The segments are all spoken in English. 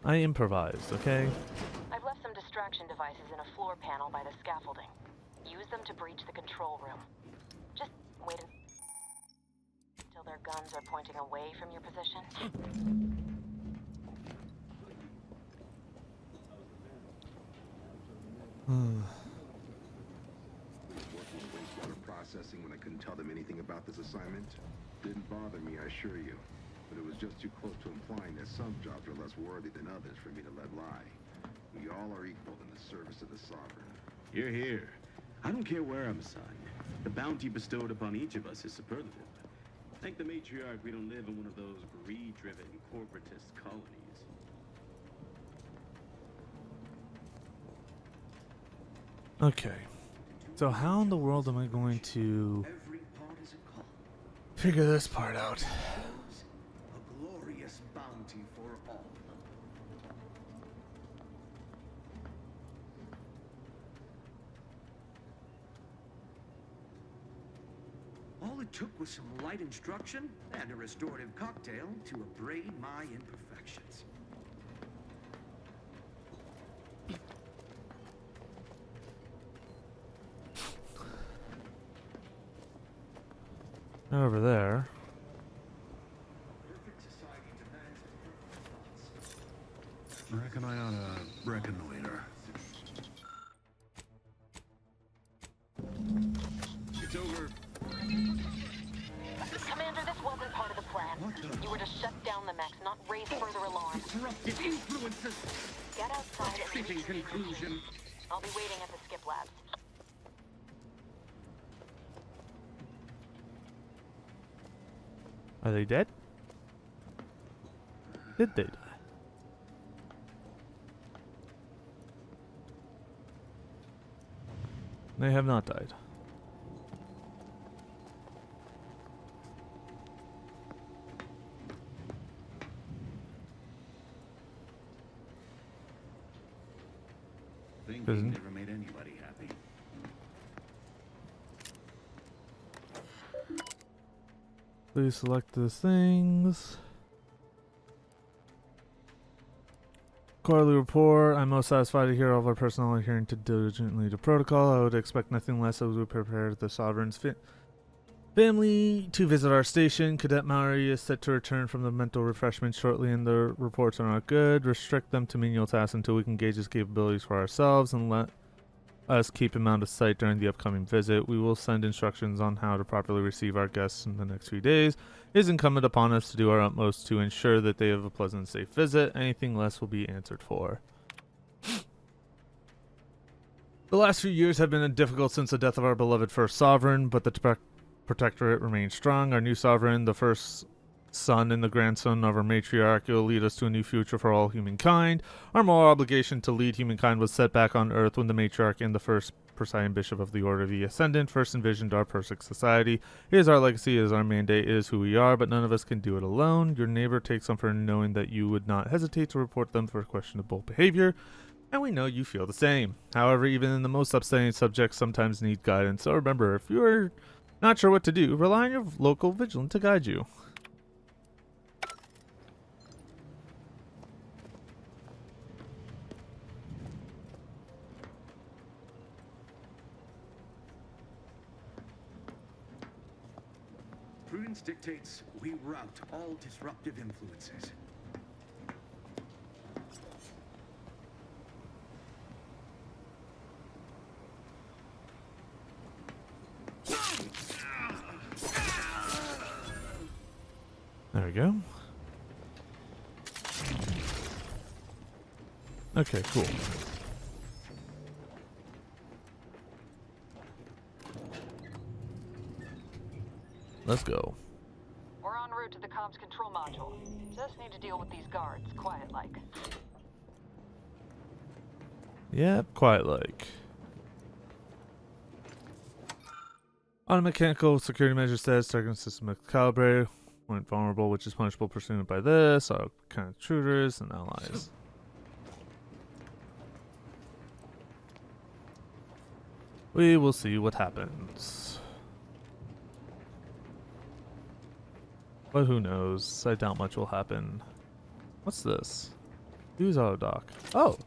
I improvised, okay? I've left some distraction devices in a floor panel by the scaffolding. Use them to breach the control room. Just wait until their guns are pointing away from your position. Processing when I couldn't tell them anything about this assignment. Didn't bother me, I assure you. But it was just too close to implying that some jobs are less worthy than others for me to let lie. We all are equal in the service of the Sovereign. Hear, hear. I don't care where I'm assigned. The bounty bestowed upon each of us is superlative. Thank the matriarch we don't live in one of those greed-driven corporatist colonies. Okay. So how in the world am I going to figure this part out? A glorious bounty for all. All it took was some light instruction and a restorative cocktail to abrade my imperfections. Over there. I reckon I ought to reconnoiter. It's over. Commander, this wasn't part of the plan. You were to shut down the mechs, not raise further alarm. Disruptive influences. Get outside and Fitting conclusion. I'll be waiting at the skip labs. Are they dead? Did they die? They have not died. Thinking never made anybody happy. Please select the things. Quarterly report. I'm most satisfied to hear all of our personnel adhering to diligently to protocol. I would expect nothing less as we prepare the Sovereign's family to visit our station. Cadet Maori is set to return from the mental refreshment shortly, and the reports are not good. Restrict them to menial tasks until we can gauge his capabilities for ourselves, and let us keep him out of sight during the upcoming visit. We will send instructions on how to properly receive our guests in the next few days. It is incumbent upon us to do our utmost to ensure that they have a pleasant and safe visit. Anything less will be answered for. The last few years have been difficult since the death of our beloved first sovereign, but the protectorate remains strong. Our new sovereign, the first son and the grandson of our matriarch, will lead us to a new future for all humankind. Our moral obligation to lead humankind was set back on Earth when the matriarch and the first presiding bishop of the Order of the Ascendant first envisioned our perfect society. It is our legacy, it is our mandate, it is who we are, but none of us can do it alone. Your neighbor takes comfort in knowing that you would not hesitate to report them for questionable behavior, and we know you feel the same. However, even in the most upstanding subjects sometimes need guidance, so remember, if you are not sure what to do, rely on your local vigilant to guide you. Prudence dictates we rout all disruptive influences. There we go. Okay, cool. Let's go. We're en route to the comms control module. Just need to deal with these guards, quiet-like. Yep, quite like. On a mechanical security measure says targeting system calibrated. Went vulnerable, which is punishable pursuant by this. All kind of intruders and allies. We will see what happens. But who knows? I doubt much will happen. What's this? Use auto dock. Oh.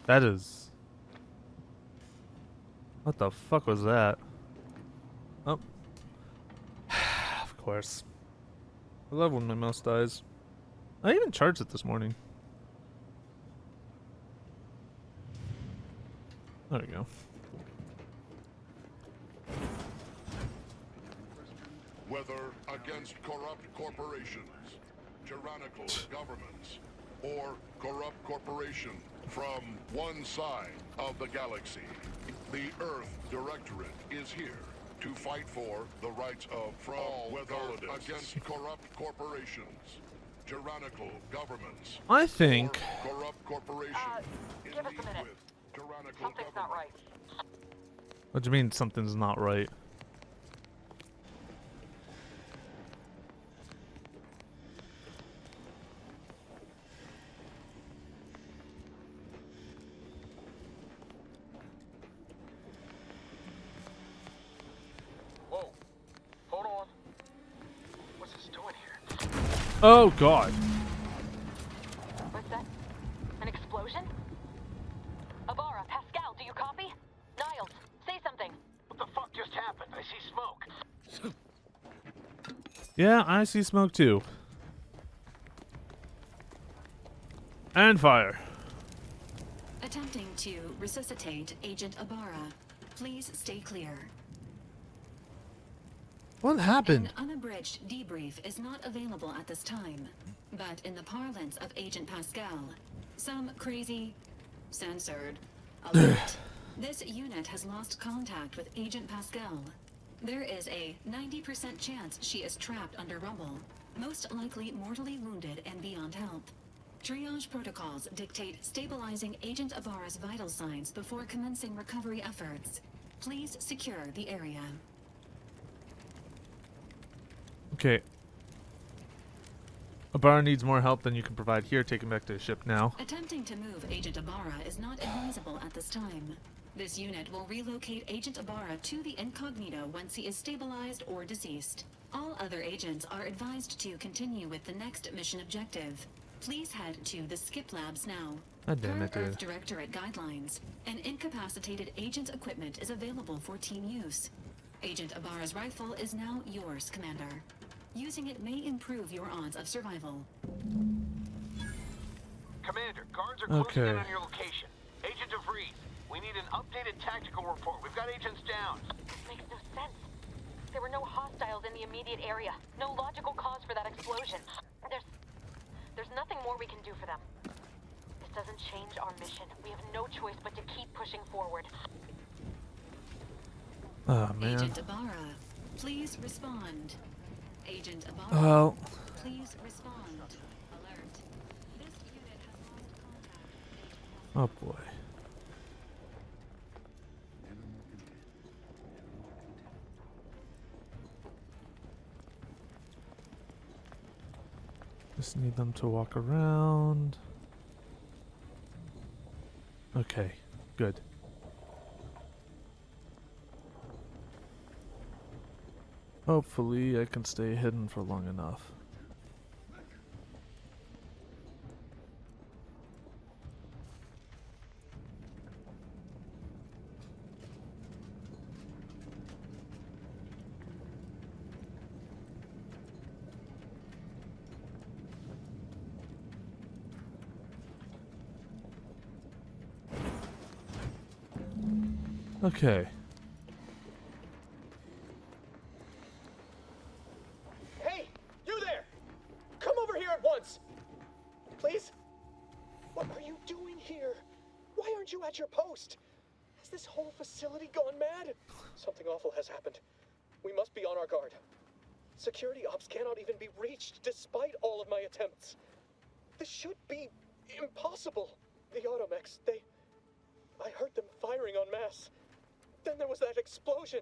That is... What the fuck was that? Oh. Of course. I love when my mouse dies. I even charged it this morning. There we go. Whether against corrupt corporations, tyrannical governments, or corrupt corporation from one side of the galaxy, the Earth Directorate is here to fight for the rights of all, whether against corrupt corporations, tyrannical governments, I think... or corrupt corporation give us a minute. with tyrannical Something's not right. What do you mean something's not right? Whoa. Hold on. What's this doing here? Oh god. What's that? An explosion? Abara, Pascal, do you copy? Niles, say something. What the fuck just happened? I see smoke. Yeah, I see smoke too. And fire. Attempting to resuscitate Agent Abara. Please stay clear. What happened? An unabridged debrief is not available at this time, but in the parlance of Agent Pascal, some crazy, censored alert. This unit has lost contact with Agent Pascal. There is a 90% chance she is trapped under rubble, most likely mortally wounded and beyond help. Triage protocols dictate stabilizing Agent Abara's vital signs before commencing recovery efforts. Please secure the area. Okay. Abara needs more help than you can provide here. Take him back to the ship now. Attempting to move Agent Abara is not advisable at this time. This unit will relocate Agent Abara to the incognito once he is stabilized or deceased. All other agents are advised to continue with the next mission objective. Please head to the Skip Labs now. God damn it, Per dude. Earth Directorate guidelines, an incapacitated agent's equipment is available for team use. Agent Abara's rifle is now yours, Commander. Using it may improve your odds of survival. Commander, guards are closing Okay. in on your location. Agent DeVries, we need an updated tactical report. We've got agents down. This makes no sense. There were no hostiles in the immediate area. No logical cause for that explosion. There's nothing more we can do for them. This doesn't change our mission. We have no choice but to keep pushing forward. Oh man. Agent Abara, please respond. Agent Abara, Well, please respond. Alert. This unit has lost contact. oh boy. Just need them to walk around. Okay, good. Hopefully I can stay hidden for long enough. Okay. Hey, you there! Come over here at once! Please? What are you doing here? Why aren't you at your post? Has this whole facility gone mad? Something awful has happened. We must be on our guard. Security ops cannot even be reached despite all of my attempts. This should be impossible. The automechs, I heard them firing en masse. Then there was that explosion.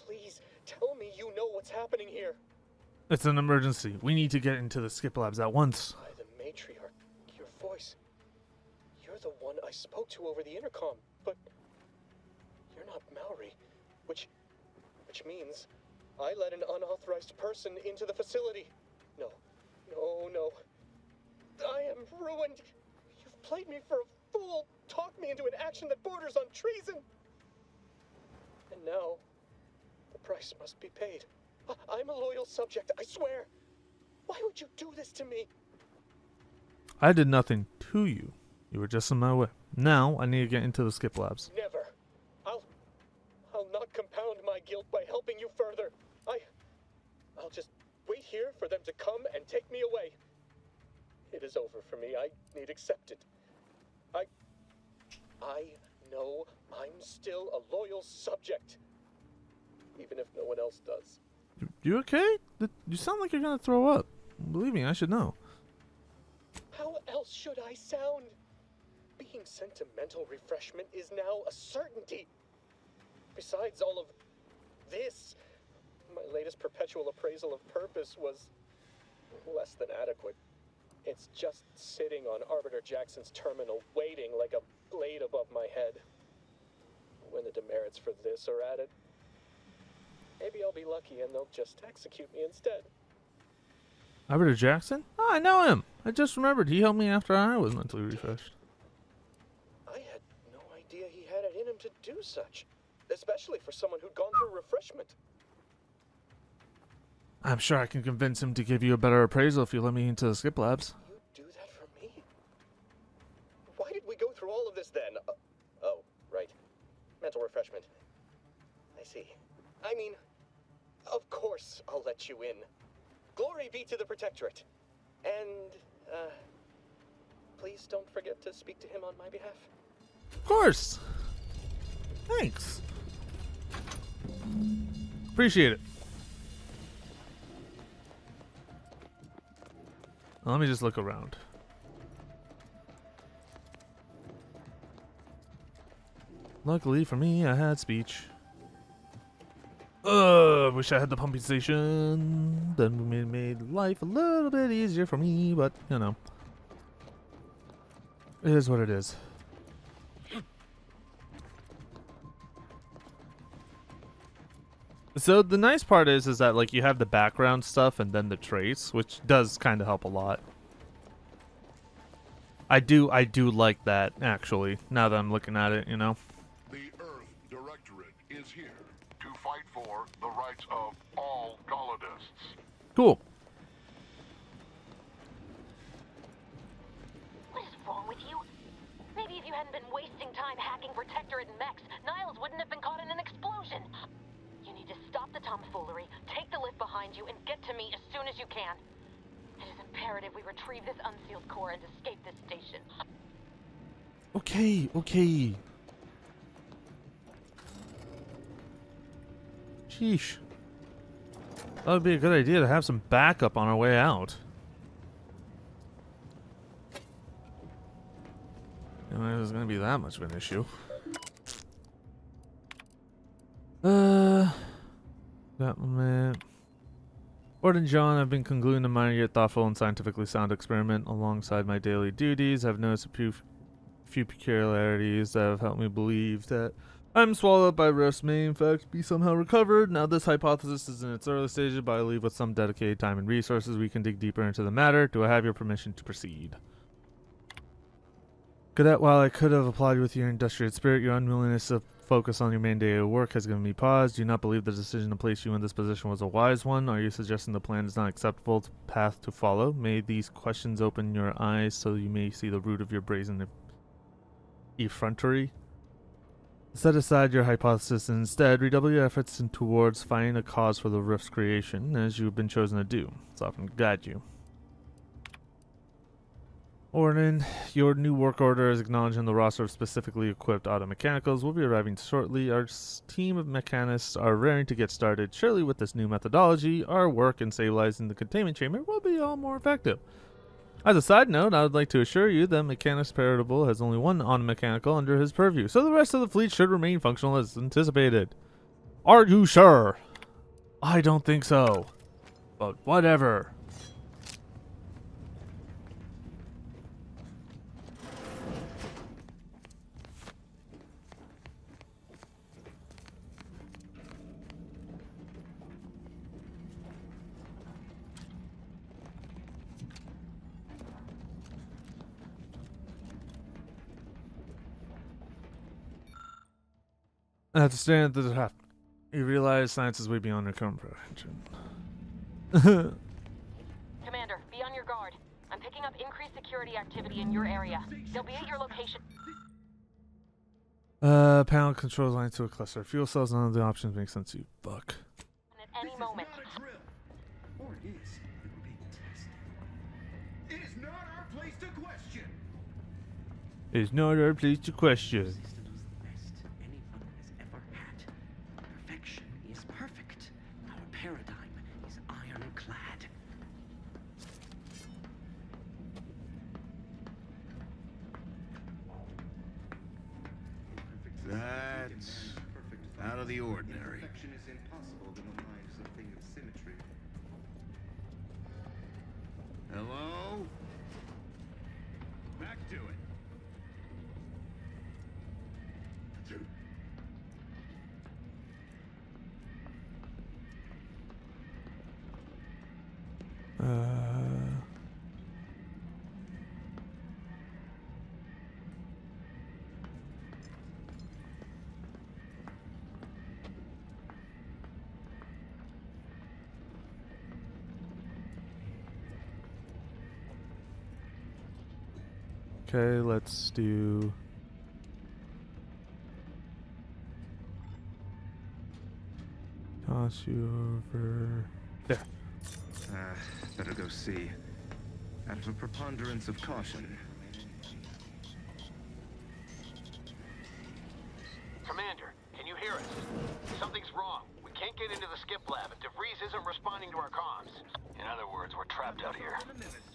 Please, tell me you know what's happening here. It's an emergency. We need to get into the Skip Labs at once. By the matriarch, your voice. You're the one I spoke to over the intercom, but you're not Maori, which means I let an unauthorized person into the facility. No, No, no. I am ruined. You've played me for a fool, talked me into an action that borders on treason. And now, the price must be paid. I'm a loyal subject, I swear. Why would you do this to me? I did nothing to you. You were just in my way. Now, I need to get into the skip labs. Never. I'll not compound my guilt by helping you further. I'll just wait here for them to come and take me away. It is over for me. I need accept it. I know I'm still a loyal subject, even if no one else does. You okay? You sound like you're gonna throw up. Believe me, I should know. How else should I sound? Being sent to mental refreshment is now a certainty. Besides all of this, my latest perpetual appraisal of purpose was less than adequate. It's just sitting on Arbiter Jackson's terminal, waiting like a blade above my head. When the demerits for this are added, maybe I'll be lucky and they'll just execute me instead. Arbiter Jackson? Oh, I know him. I just remembered he helped me after I was mentally refreshed. I had no idea he had it in him to do such, especially for someone who'd gone through refreshment. I'm sure I can convince him to give you a better appraisal if you let me into the skip labs. You do that for me? Why did we go through all of this then? Oh, right. Mental refreshment. I see. I mean, of course I'll let you in. Glory be to the Protectorate. And, please don't forget to speak to him on my behalf. Of course. Thanks. Appreciate it. Let me just look around. Luckily for me, I had speech. Wish I had the pumping station. Then we made life a little bit easier for me, but you know, it is what it is. So the nice part is that like you have the background stuff and then the trace, which does kind of help a lot. I do like that actually. Now that I'm looking at it, you know. The Earth Directorate is here to fight for the rights of all colonists. Cool. What is wrong with you? Maybe if you hadn't been wasting time hacking Protectorate and mechs, Niles wouldn't have been caught in an explosion. You need to stop the tomfoolery, take the lift behind you, and get to me as soon as you can. It is imperative we retrieve this unsealed core and escape this station. Okay. Sheesh. That would be a good idea to have some backup on our way out. You know, there's gonna be that much of an issue. Warden John, I've been concluding a minor yet thoughtful and scientifically sound experiment alongside my daily duties. I've noticed a few peculiarities that have helped me believe that I'm swallowed up by Rift's may in fact be somehow recovered. Now this hypothesis is in its early stages, but I believe with some dedicated time and resources we can dig deeper into the matter. Do I have your permission to proceed? Cadet, while I could have applied with your industrious spirit, your unwillingness to focus on your mandated work has given me pause. Do you not believe the decision to place you in this position was a wise one? Are you suggesting the plan is not acceptable path to follow? May these questions open your eyes so you may see the root of your brazen effrontery? Set aside your hypothesis and instead redouble your efforts towards finding a cause for the rift's creation, as you have been chosen to do. It's often guide you. Warden, your new work order is acknowledged in the roster of specifically equipped auto mechanicals will be arriving shortly. Our team of mechanists are raring to get started. Surely with this new methodology, our work in stabilizing the containment chamber will be all more effective. As a side note, I would like to assure you that Mechanist Paratable has only one auto mechanical under his purview, so the rest of the fleet should remain functional as anticipated. Are you sure? I don't think so. But whatever. At the stand at the top, you realize science is way beyond your comprehension. Commander, be on your guard. I'm picking up increased security activity in your area. They'll be at your location. Panel controls line to a cluster. Fuel cells, none of the options make sense to you, Buck. At any moment. Or it is. We're being tested. It is not our place to question. It's not our place to question. System is the best anyone has ever had. Perfection is perfect. Our paradigm is ironclad. That's out of the ordinary. Perfection is impossible when the mind is a thing of symmetry. Hello? Back to it. Okay, let's do. Toss you over. There. Better go see. Out of a preponderance of caution. Commander, can you hear us? Something's wrong. We can't get into the skip lab, and DeVries isn't responding to our comms. In other words, we're trapped out here.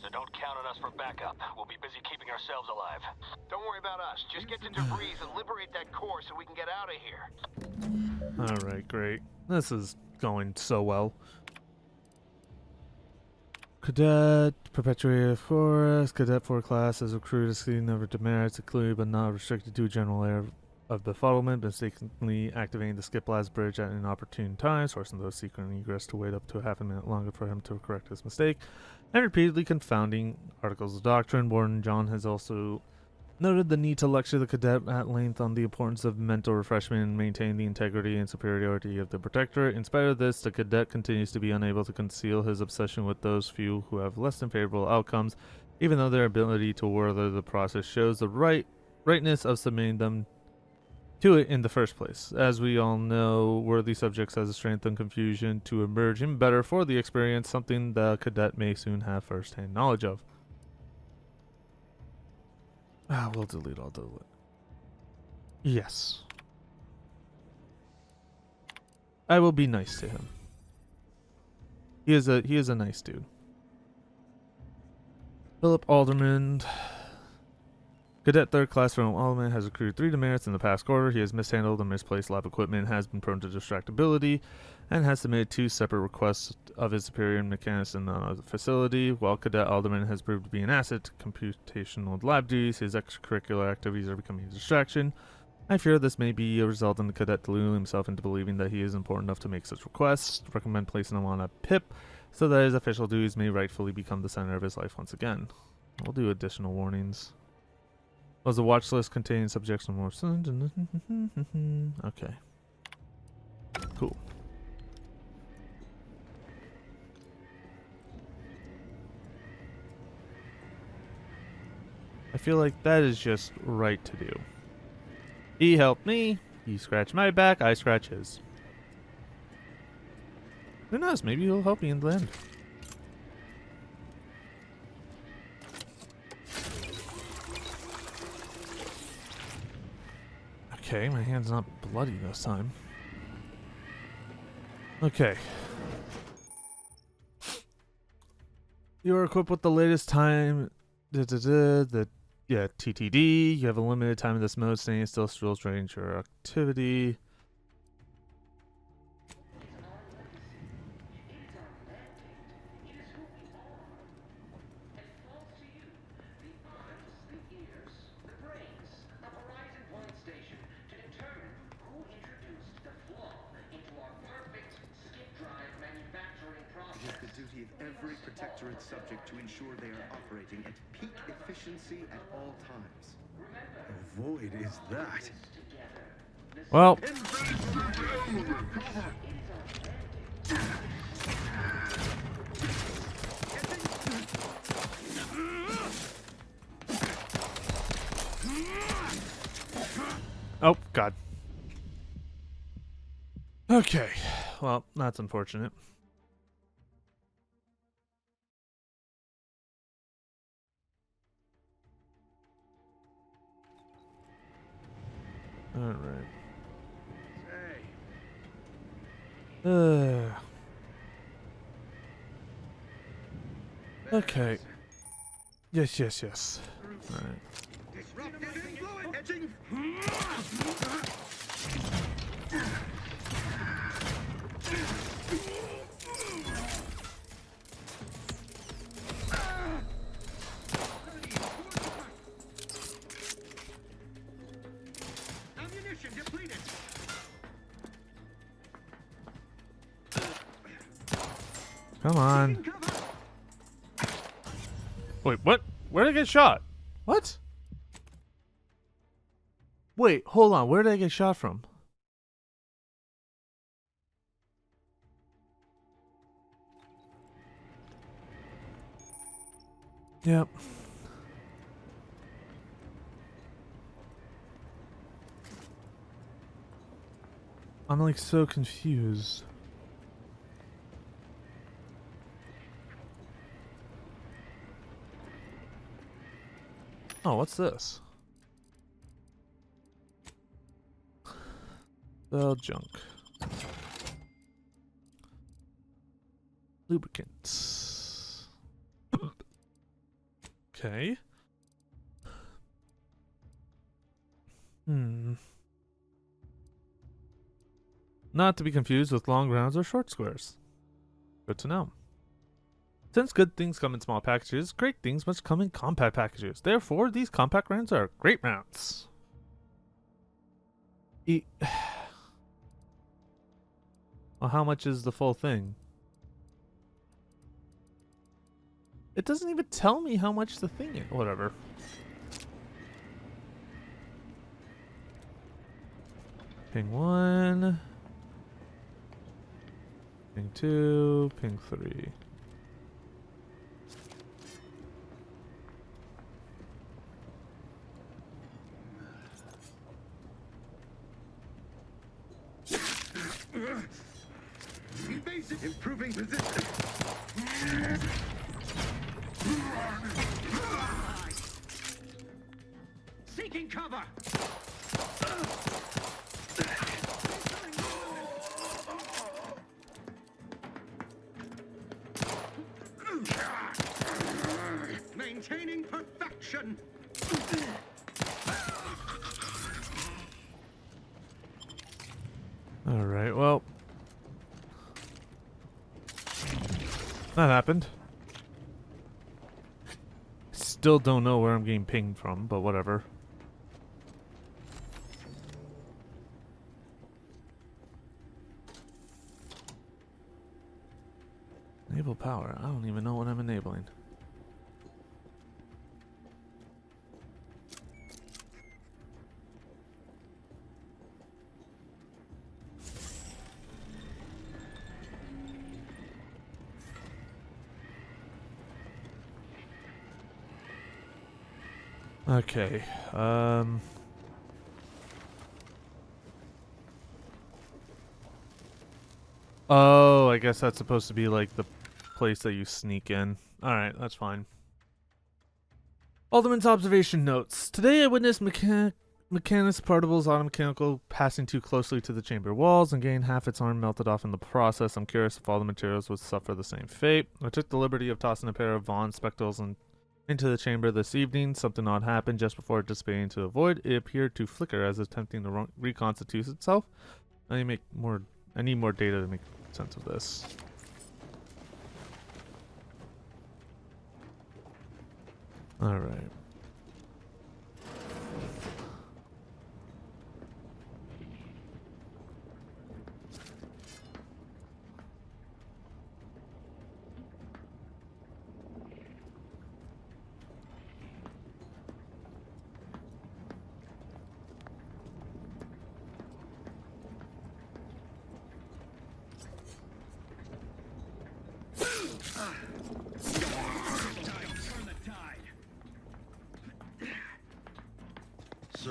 So don't count on us for backup. We'll be busy keeping ourselves alive. Don't worry about us. Just get to DeVries and liberate that core so we can get out of here. Alright, great. This is going so well. Cadet, Perpetuated Forest, Cadet 4 class as recruited, see never demerits, included but not restricted to a general area of befuddlement, mistakenly activating the skip lab's bridge at inopportune times, forcing those seeking egress to wait up to half a minute longer for him to correct his mistake, and repeatedly confounding articles of doctrine. Warden John has also noted the need to lecture the cadet at length on the importance of mental refreshment and maintain the integrity and superiority of the Protectorate. In spite of this, the cadet continues to be unable to conceal his obsession with those few who have less than favorable outcomes, even though their ability to weather the process shows the rightness of submitting them to it in the first place. As we all know, worthy subjects has a strength and confusion to emerge in better for the experience, something the cadet may soon have first-hand knowledge of. We'll delete all the. Yes. I will be nice to him. He is a nice dude. Philip Alderman. Cadet 3rd class from Alderman has accrued 3 demerits in the past quarter. He has mishandled and misplaced lab equipment, has been prone to distractibility, and has submitted 2 separate requests of his superior mechanics in the facility. While Cadet Alderman has proved to be an asset to computational lab duties, his extracurricular activities are becoming a distraction. I fear this may be a result in the cadet deluding himself into believing that he is important enough to make such requests. Recommend placing him on a PIP so that his official duties may rightfully become the center of his life once again. We'll do additional warnings. Was the watch list containing subjects and more? Okay. Cool. I feel like that is just right to do. He helped me. He scratched my back. I scratch his. Who knows? Maybe he'll help me in the end. Okay, my hand's not bloody this time. Okay. You are equipped with the latest time. TTD. You have a limited time in this mode. Staying still still drains your activity. Every Protectorate subject to ensure they are operating at peak efficiency at all times. A void is that? Well. Oh, God. Okay. Well, that's unfortunate. All right. Okay. Yes, yes, yes. All right. Ammunition depleted. Come on. Wait, what? Where did I get shot? What? Wait, hold on. Where did I get shot from? Yep. I'm like so confused. Oh, what's this? Well, junk. Lubricants. Okay. Not to be confused with long rounds or short squares. Good to know. Since good things come in small packages, great things must come in compact packages. Therefore, these compact rounds are great rounds. Well, how much is the full thing? It doesn't even tell me how much the thing is. Whatever. Ping 1. Ping 2. Ping 3. Improving position. Seeking cover. Maintaining perfection. All right. Well, that happened. Still don't know where I'm getting pinged from, but whatever. Enable power. I don't even know what I'm enabling. Okay. Oh, I guess that's supposed to be like the place that you sneak in. Alright, that's fine. Alderman's observation notes. Today I witnessed Mechanist particles automechanical passing too closely to the chamber walls and getting half its arm melted off in the process. I'm curious if all the materials would suffer the same fate. I took the liberty of tossing a pair of Vaughn spectacles into the chamber this evening. Something odd happened just before dissipating into the void. It appeared to flicker as attempting to reconstitute itself. I need more data to make sense of this. All right.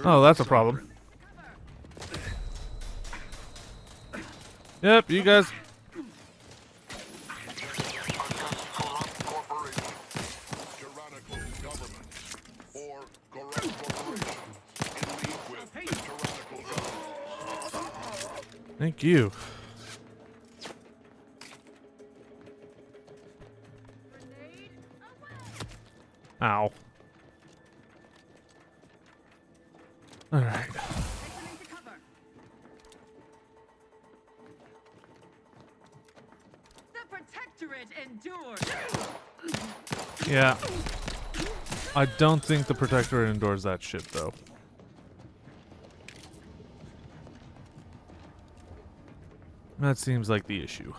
Oh, that's a problem. Yep, you guys. Corporation, tyrannical government, or corrupt corporations in league with tyrannical government. Thank you. Ow. All right. The Protectorate endures. Yeah. I don't think the Protectorate endures that shit, though. That seems like the issue.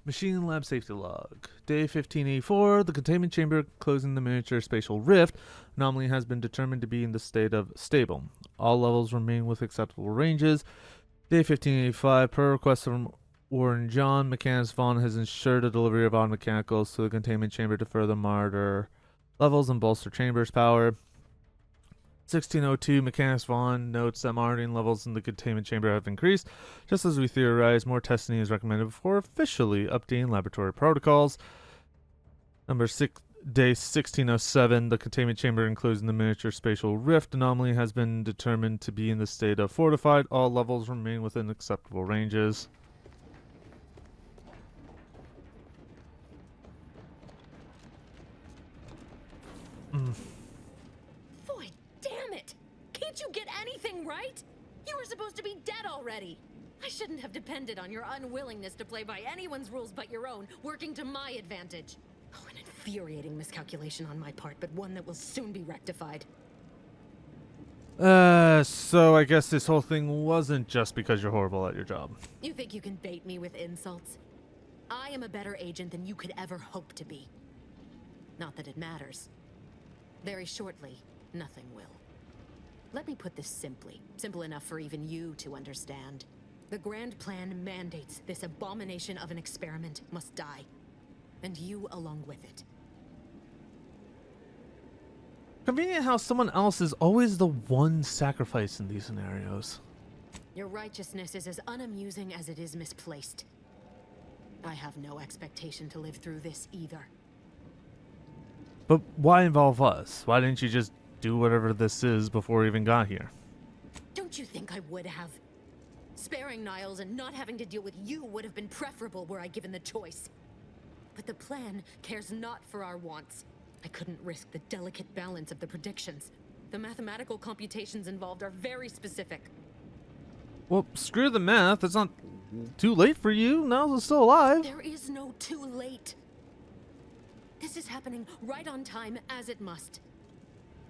Machine lab safety log. Day 1584, the containment chamber closing the miniature spatial rift anomaly has been determined to be in the state of stable. All levels remain with acceptable ranges. Day 1585, per request from Warren John, Mechanist Vaughn has ensured the delivery of all mechanicals to the containment chamber to further monitor levels and bolster chamber's power. 1602, Mechanist Vaughn notes that monitoring levels in the containment chamber have increased. Just as we theorized, more testing is recommended before officially updating laboratory protocols. Day 1607, the containment chamber enclosing the miniature spatial rift anomaly has been determined to be in the state of fortified. All levels remain within acceptable ranges. Boy, damn it! Can't you get anything right? You were supposed to be dead already. I shouldn't have depended on your unwillingness to play by anyone's rules but your own, working to my advantage. Oh, an infuriating miscalculation on my part, but one that will soon be rectified. So I guess this whole thing wasn't just because you're horrible at your job. You think you can bait me with insults? I am a better agent than you could ever hope to be. Not that it matters. Very shortly, nothing will. Let me put this simply. Simple enough for even you to understand. The grand plan mandates this abomination of an experiment must die. And you along with it. Convenient how someone else is always the one sacrifice in these scenarios. Your righteousness is as unamusing as it is misplaced. I have no expectation to live through this either. But why involve us? Why didn't you just do whatever this is before we even got here? Don't you think I would have? Sparing Niles and not having to deal with you would have been preferable were I given the choice. But the plan cares not for our wants. I couldn't risk the delicate balance of the predictions. The mathematical computations involved are very specific. Well, screw the math. It's not too late for you. Niles is still alive. There is no too late. This is happening right on time, as it must.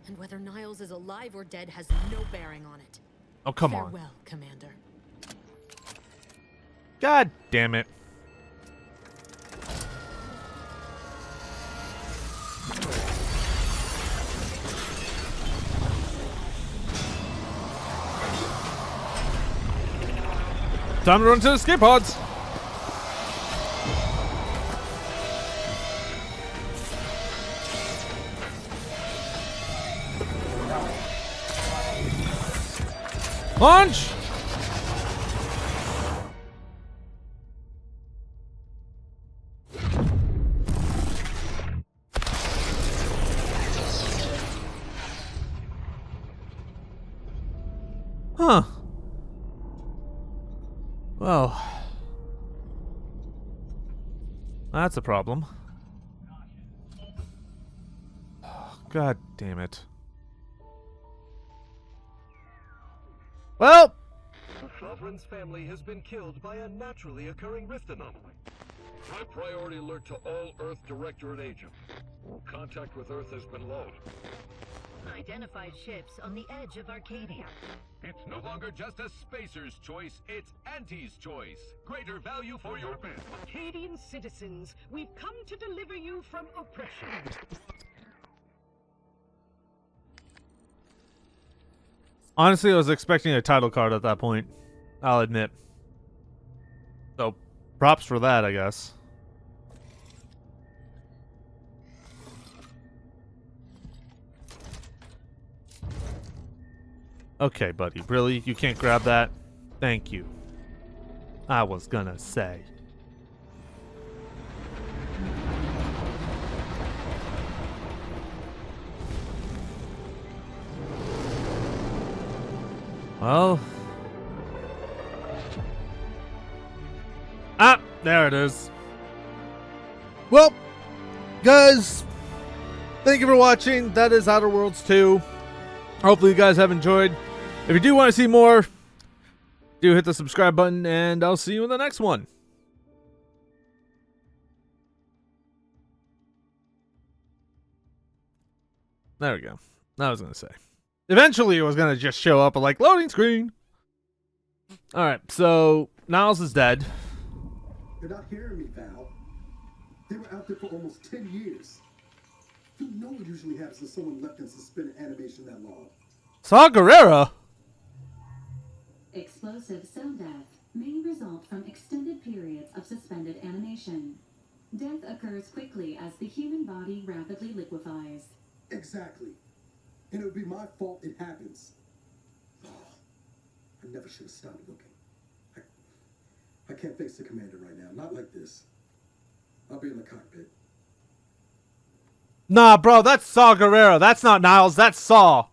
And whether Niles is alive or dead has no bearing on it. Oh, come on. Farewell, Commander. God damn it. Time to run to the escape pods. Launch! Huh. Well, that's a problem. God damn it. Well, The Sovereign's family has been killed by a naturally occurring rift anomaly. High priority alert to all Earth Directorate Agent. Contact with Earth has been low. Identified ships on the edge of Arcadia. It's no longer just a spacer's choice, it's Anti's choice. Greater value for your men. Arcadian citizens, we've come to deliver you from oppression. Honestly, I was expecting a title card at that point. I'll admit. So, props for that, I guess. Okay, buddy. Really? You can't grab that? Thank you. I was gonna say. Well. Ah, there it is. Well, guys, thank you for watching. That is Outer Worlds 2. Hopefully you guys have enjoyed. If you do want to see more, do hit the subscribe button, and I'll see you in the next one. There we go. I was going to say. Eventually it was going to just show up like loading screen. Alright, so Niles is dead. They're not hearing me, Val. They were out there for almost 10 years. You know what usually happens when someone left in suspended animation that long. Saw Gerrera? Explosive cell death may result from extended periods of suspended animation. Death occurs quickly as the human body rapidly liquefies. Exactly. And it would be my fault it happens. Oh, I never should have stopped looking. I can't face the commander right now. Not like this. I'll be in the cockpit. Nah, bro, that's Saw Gerrera. That's not Niles. That's Saw.